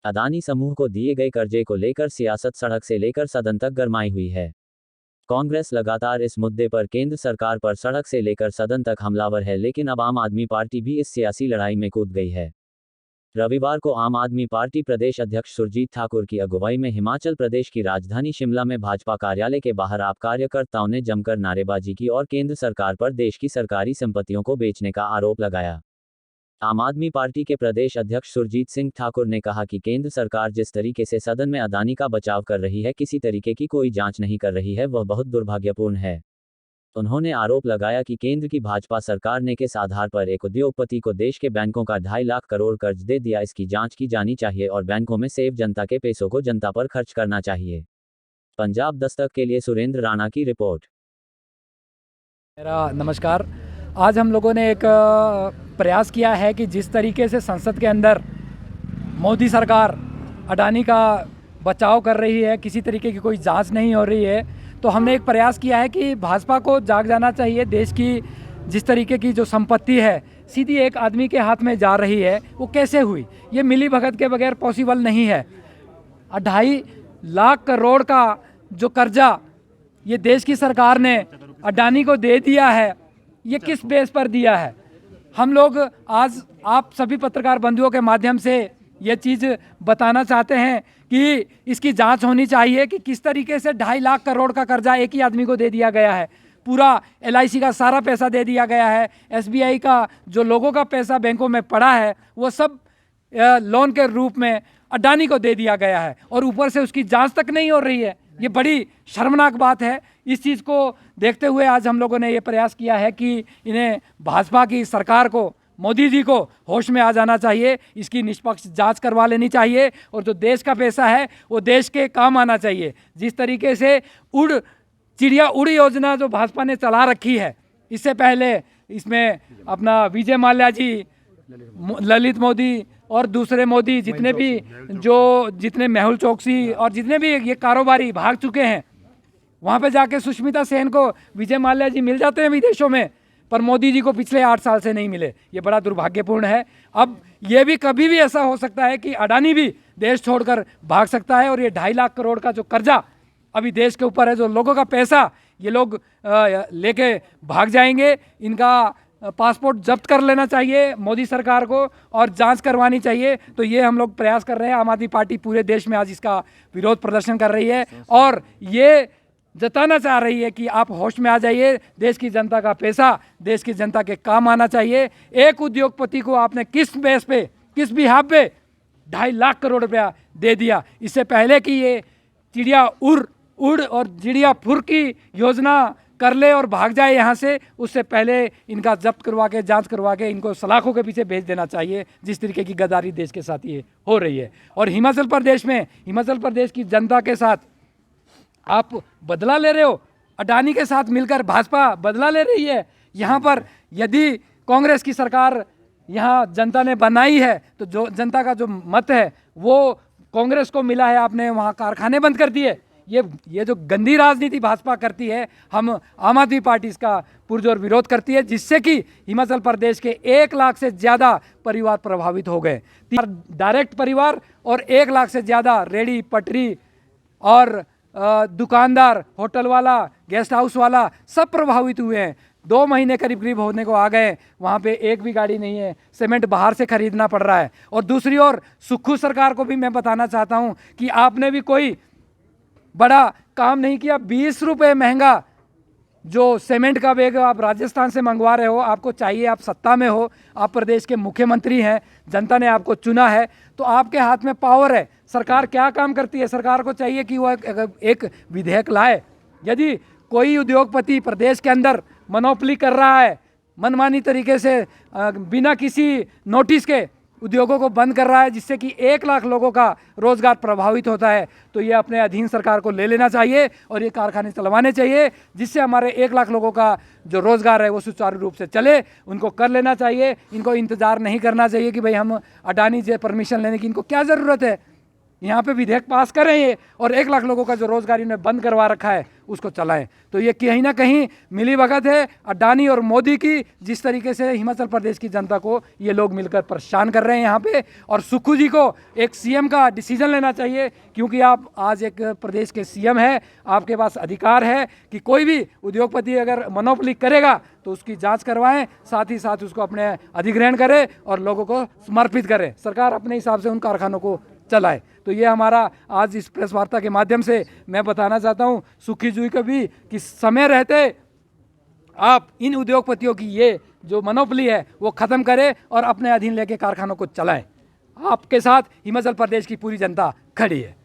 अदानी समूह को दिए गए कर्जे को लेकर सियासत सड़क से लेकर सदन तक गरमाई हुई है। कांग्रेस लगातार इस मुद्दे पर केंद्र सरकार पर सड़क से लेकर सदन तक हमलावर है, लेकिन अब आम आदमी पार्टी भी इस सियासी लड़ाई में कूद गई है। रविवार को आम आदमी पार्टी प्रदेश अध्यक्ष सुरजीत ठाकुर की अगुवाई में हिमाचल प्रदेश की राजधानी शिमला में भाजपा कार्यालय के बाहर आप कार्यकर्ताओं ने जमकर नारेबाजी की और केंद्र सरकार पर देश की सरकारी संपत्तियों को बेचने का आरोप लगाया। आम आदमी पार्टी के प्रदेश अध्यक्ष सुरजीत सिंह ठाकुर ने कहा कि केंद्र सरकार जिस तरीके से सदन में अदानी का बचाव कर रही है, किसी तरीके की कोई जांच नहीं कर रही है, वह बहुत दुर्भाग्यपूर्ण है। उन्होंने आरोप लगाया कि केंद्र की भाजपा सरकार ने किस आधार पर एक उद्योगपति को देश के बैंकों का 2.5 लाख करोड़ कर्ज दे दिया, इसकी जांच की जानी चाहिए और बैंकों में सेव जनता के पैसों को जनता पर खर्च करना चाहिए। पंजाब दस्तक के लिए सुरेंद्र राणा की रिपोर्ट। मेरा नमस्कार। आज हम लोगों ने एक प्रयास किया है कि जिस तरीके से संसद के अंदर मोदी सरकार अडानी का बचाव कर रही है, किसी तरीके की कोई जांच नहीं हो रही है, तो हमने एक प्रयास किया है कि भाजपा को जाग जाना चाहिए। देश की जिस तरीके की जो संपत्ति है सीधी एक आदमी के हाथ में जा रही है, वो कैसे हुई? ये मिली भगत के बगैर पॉसिबल नहीं है। 2.5 लाख करोड़ का जो कर्जा ये देश की सरकार ने अडानी को दे दिया है, ये किस बेस पर दिया है? हम लोग आज आप सभी पत्रकार बंधुओं के माध्यम से ये चीज़ बताना चाहते हैं कि इसकी जांच होनी चाहिए कि किस तरीके से 2.5 लाख करोड़ का कर्जा एक ही आदमी को दे दिया गया है। पूरा LIC का सारा पैसा दे दिया गया है। SBI का जो लोगों का पैसा बैंकों में पड़ा है वो सब लोन के रूप में अडानी को दे दिया गया है और ऊपर से उसकी जांच तक नहीं हो रही है। ये बड़ी शर्मनाक बात है। इस चीज़ को देखते हुए आज हम लोगों ने ये प्रयास किया है कि इन्हें भाजपा की सरकार को, मोदी जी को होश में आ जाना चाहिए, इसकी निष्पक्ष जांच करवा लेनी चाहिए और जो देश का पैसा है वो देश के काम आना चाहिए। जिस तरीके से चिड़िया उड़ योजना जो भाजपा ने चला रखी है, इससे पहले इसमें अपना विजय माल्या जी, ललित मोदी और दूसरे मोदी, जितने मेहुल चोकसी और जितने भी ये कारोबारी भाग चुके हैं, वहाँ पे जाके सुष्मिता सेन को विजय माल्या जी मिल जाते हैं विदेशों में, पर मोदी जी को पिछले 8 साल से नहीं मिले। ये बड़ा दुर्भाग्यपूर्ण है। अब ये भी कभी भी ऐसा हो सकता है कि अडानी भी देश छोड़कर भाग सकता है और ये 2.5 लाख करोड़ का जो कर्जा अभी देश के ऊपर है, जो लोगों का पैसा ये लोग लेके भाग जाएंगे, इनका पासपोर्ट जब्त कर लेना चाहिए मोदी सरकार को और जांच करवानी चाहिए। तो ये हम लोग प्रयास कर रहे हैं। आम आदमी पार्टी पूरे देश में आज इसका विरोध प्रदर्शन कर रही है और ये जताना चाह रही है कि आप होश में आ जाइए। देश की जनता का पैसा देश की जनता के काम आना चाहिए। एक उद्योगपति को आपने किस बेस पे, किस बिहाफ पे 2.5 लाख करोड़ रुपया दे दिया? इससे पहले कि ये चिड़िया उड़ और चिड़िया फुर की योजना कर ले और भाग जाए यहाँ से, उससे पहले इनका जब्त करवा के, जांच करवा के इनको सलाखों के पीछे भेज देना चाहिए, जिस तरीके की गद्दारी देश के साथ ये हो रही है। और हिमाचल प्रदेश की जनता के साथ आप बदला ले रहे हो। अडानी के साथ मिलकर भाजपा बदला ले रही है। यहाँ पर यदि कांग्रेस की सरकार यहाँ जनता ने बनाई है तो जो जनता का जो मत है वो कांग्रेस को मिला है, आपने वहाँ कारखाने बंद कर दिए। ये जो गंदी राजनीति भाजपा करती है, हम आम आदमी पार्टी इसका पुरजोर विरोध करती है, जिससे कि हिमाचल प्रदेश के 1 लाख से ज़्यादा परिवार प्रभावित हो गए। 3 डायरेक्ट परिवार और 1 लाख से ज़्यादा रेडी पटरी और दुकानदार, होटल वाला, गेस्ट हाउस वाला सब प्रभावित हुए हैं। 2 महीने करीब होने को आ गए, वहाँ पे एक भी गाड़ी नहीं है, सीमेंट बाहर से खरीदना पड़ रहा है। और दूसरी ओर सुक्खू सरकार को भी मैं बताना चाहता हूँ कि आपने भी कोई बड़ा काम नहीं किया। 20 रुपये महंगा जो सीमेंट का बैग आप राजस्थान से मंगवा रहे हो, आपको चाहिए, आप सत्ता में हो, आप प्रदेश के मुख्यमंत्री हैं, जनता ने आपको चुना है, तो आपके हाथ में पावर है। सरकार क्या काम करती है? सरकार को चाहिए कि वह एक विधेयक लाए। यदि कोई उद्योगपति प्रदेश के अंदर मोनोपोली कर रहा है, मनमानी तरीके से बिना किसी नोटिस के उद्योगों को बंद कर रहा है, जिससे कि 1 लाख लोगों का रोजगार प्रभावित होता है, तो ये अपने अधीन सरकार को ले लेना चाहिए और ये कारखाने चलवाने चाहिए, जिससे हमारे 1 लाख लोगों का जो रोजगार है वो सुचारू रूप से चले। उनको कर लेना चाहिए। इनको इंतजार नहीं करना चाहिए कि भाई हम अडानी से परमिशन लेने की इनको क्या ज़रूरत है। यहाँ पे विधेयक पास करें ये और 1 लाख लोगों का जो रोजगार इन्हें बंद करवा रखा है उसको चलाएं। तो ये कहीं ना कहीं मिलीभगत है अडानी और मोदी की, जिस तरीके से हिमाचल प्रदेश की जनता को ये लोग मिलकर परेशान कर रहे हैं यहाँ पे। और सुक्खू जी को एक सीएम का डिसीजन लेना चाहिए, क्योंकि आप आज एक प्रदेश के सीएम हैं, आपके पास अधिकार है कि कोई भी उद्योगपति अगर मोनोपोली करेगा तो उसकी जांच करवाएं, साथ ही साथ उसको अपने अधिग्रहण करें और लोगों को समर्पित करें। सरकार अपने हिसाब से उन कारखानों को चलाए। तो ये हमारा आज इस प्रेस वार्ता के माध्यम से मैं बताना चाहता हूँ सुक्खू जी को भी कि समय रहते आप इन उद्योगपतियों की ये जो मोनोपोली है वो ख़त्म करें और अपने अधीन लेके कारखानों को चलाएं। आपके साथ हिमाचल प्रदेश की पूरी जनता खड़ी है।